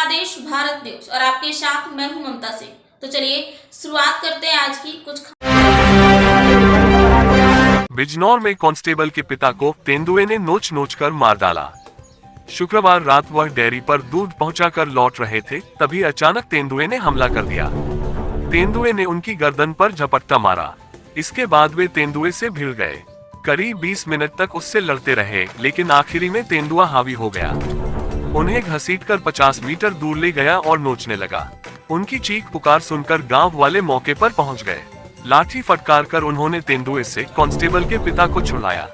जनादेश भारत न्यूज और आपके साथ मैं हूं ममता सिंह। तो चलिए शुरुआत करते हैं आज की कुछ। बिजनौर में कांस्टेबल के पिता को तेंदुए ने नोच नोच कर मार डाला। शुक्रवार रात वह डेयरी पर दूध पहुंचाकर लौट रहे थे, तभी अचानक तेंदुए ने हमला कर दिया। तेंदुए ने उनकी गर्दन पर झपट्टा मारा। इसके बाद वे तेंदुए से भिड़ गए। करीब 20 मिनट तक उससे लड़ते रहे, लेकिन आखिरी में तेंदुआ हावी हो गया। उन्हें घसीटकर 50 मीटर दूर ले गया और नोचने लगा। उनकी चीख पुकार सुनकर गांव वाले मौके पर पहुंच गए। लाठी फटकार कर उन्होंने तेंदुए से कांस्टेबल के पिता को छुड़ाया।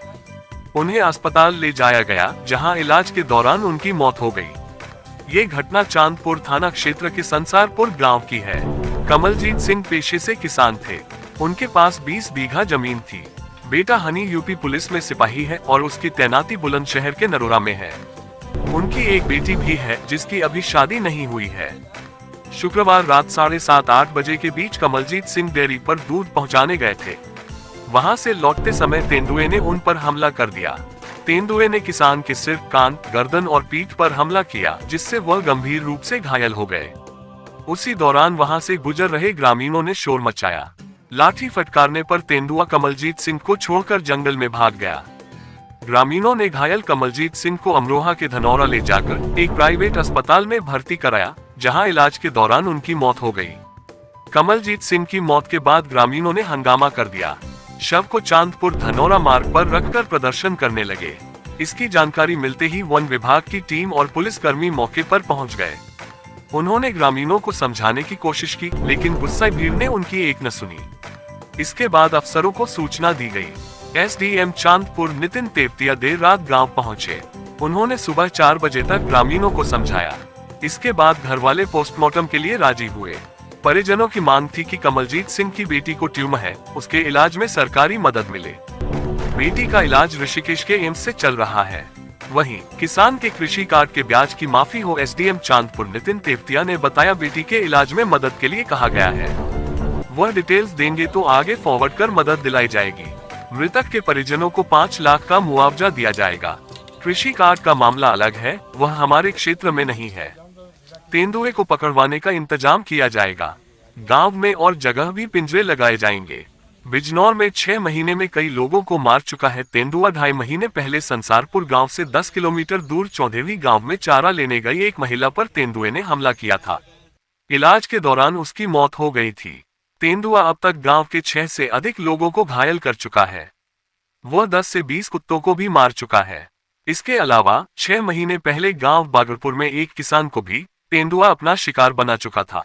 उन्हें अस्पताल ले जाया गया, जहां इलाज के दौरान उनकी मौत हो गई। ये घटना चांदपुर थाना क्षेत्र के संसारपुर गांव की है। कमलजीत सिंह पेशे से किसान थे। उनके पास 20 बीघा जमीन थी। बेटा हनी यूपी पुलिस में सिपाही है और उसकी तैनाती बुलंदशहर के नरोरा में है। उनकी एक बेटी भी है, जिसकी अभी शादी नहीं हुई है। शुक्रवार रात 7:30-8 बजे के बीच कमलजीत सिंह डेयरी पर दूध पहुंचाने गए थे। वहां से लौटते समय तेंदुए ने उन पर हमला कर दिया। तेंदुए ने किसान के सिर, कान, गर्दन और पीठ पर हमला किया, जिससे वह गंभीर रूप से घायल हो गए। उसी दौरान वहां से गुजर रहे ग्रामीणों ने शोर मचाया। लाठी फटकारने पर तेंदुआ कमलजीत सिंह को छोड़कर जंगल में भाग गया। ग्रामीणों ने घायल कमलजीत सिंह को अमरोहा के धनौरा ले जाकर एक प्राइवेट अस्पताल में भर्ती कराया, जहां इलाज के दौरान उनकी मौत हो गई। कमलजीत सिंह की मौत के बाद ग्रामीणों ने हंगामा कर दिया। शव को चांदपुर धनौरा मार्ग पर रखकर प्रदर्शन करने लगे। इसकी जानकारी मिलते ही वन विभाग की टीम और पुलिसकर्मी मौके पर पहुंच गए। उन्होंने ग्रामीणों को समझाने की कोशिश की, लेकिन गुस्साई भीड़ ने उनकी एक न सुनी। इसके बाद अफसरों को सूचना दी गई। एसडीएम चांदपुर नितिन तेवतिया देर रात गांव पहुंचे। उन्होंने सुबह 4 बजे तक ग्रामीणों को समझाया। इसके बाद घरवाले पोस्टमार्टम के लिए राजी हुए। परिजनों की मांग थी कि कमलजीत सिंह की बेटी को ट्यूमर है, उसके इलाज में सरकारी मदद मिले। बेटी का इलाज ऋषिकेश के एम्स से चल रहा है। वहीं किसान के कृषि कार्ड के ब्याज की माफी हो, एसडीएम चांदपुर नितिन तेवतिया ने बताया। बेटी के इलाज में मदद के लिए कहा गया है। वह डिटेल्स देंगे तो आगे फॉरवर्ड कर मदद दिलाई जाएगी। मृतक के परिजनों को 5 लाख का मुआवजा दिया जाएगा। कृषि कार्ड का मामला अलग है, वह हमारे क्षेत्र में नहीं है। तेंदुए को पकड़वाने का इंतजाम किया जाएगा। गांव में और जगह भी पिंजरे लगाए जाएंगे। बिजनौर में 6 महीने में कई लोगों को मार चुका है तेंदुआ। 2.5 महीने पहले संसारपुर गांव से 10 किलोमीटर दूर चौधरी गांव में चारा लेने गई एक महिला पर तेंदुए ने हमला किया था। इलाज के दौरान उसकी मौत हो गई थी। तेंदुआ अब तक गांव के 6 से अधिक लोगों को घायल कर चुका है। वह 10 से 20 कुत्तों को भी मार चुका है। इसके अलावा 6 महीने पहले गांव बागरपुर में एक किसान को भी तेंदुआ अपना शिकार बना चुका था।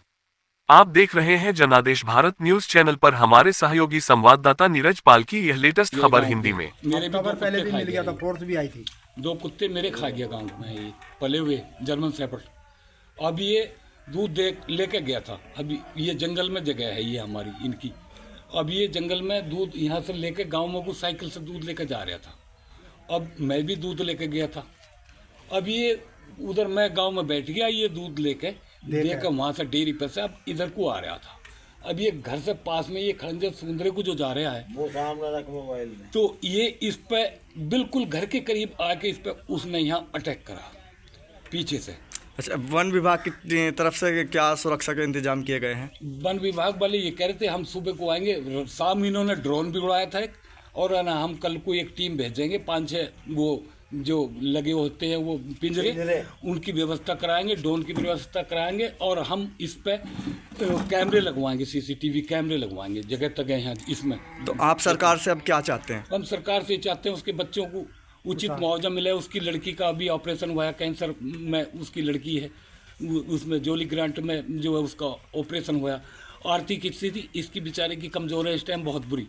आप देख रहे हैं जनादेश भारत न्यूज चैनल पर हमारे सहयोगी संवाददाता नीरज पाल की यह लेटेस्ट खबर हिंदी में। मेरे भी पहले भी मिल गया था, फोर्स भी आई थी। 2 कुत्ते मेरे खा गया गांव में, ये पले हुए जर्मन शेफर्ड। अब ये दूध लेके गया था। अभी ये जंगल में जगह है ये हमारी इनकी। अब ये जंगल में दूध यहाँ से लेके गाँव में को साइकिल से दूध लेके जा रहा था। अब मैं भी दूध लेके गया था। अब ये उधर मैं गांव में बैठ गया, ये दूध लेके देकर वहां से डेयरी पर से अब इधर को आ रहा था। अब ये घर से पास में ये खंजर सुंदरे को जो जा रहा है वो सामने रख मोबाइल में, तो ये इस पे बिल्कुल घर के करीब आके इस पे उसने यहाँ अटैक करा पीछे से। अच्छा, वन विभाग की तरफ से क्या सुरक्षा के इंतजाम किए गए हैं? वन विभाग वाले ये कह रहे थे हम सुबह को आएंगे। शाम इन्होंने ड्रोन भी उड़ाया था एक, और है ना हम कल को एक टीम भेजेंगे। 5-6 वो जो लगे होते हैं वो पिंजरे, उनकी व्यवस्था कराएंगे, ड्रोन की व्यवस्था कराएंगे, और हम इस पे कैमरे लगवाएंगे, सीसीटीवी कैमरे लगवाएंगे जगह तक यहाँ इसमें। तो आप सरकार से अब क्या चाहते हैं? हम सरकार से चाहते हैं उसके बच्चों को उचित मुआवजा मिले। उसकी लड़की का अभी ऑपरेशन हुआ है, कैंसर में उसकी लड़की है, उसमें जोली ग्रांट में जो है उसका ऑपरेशन हुआ। आर्थिक स्थिति इसकी बेचारे की कमज़ोर है इस टाइम, बहुत बुरी।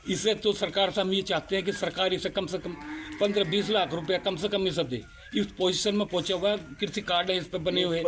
इसे तो सरकार से हम ये चाहते हैं कि सरकार इसे कम से कम 15-20 लाख रुपया कम से कम इसे दे। इस पोजीशन में पहुंचा हुआ है, कृषि कार्ड है इस पर बने हुए।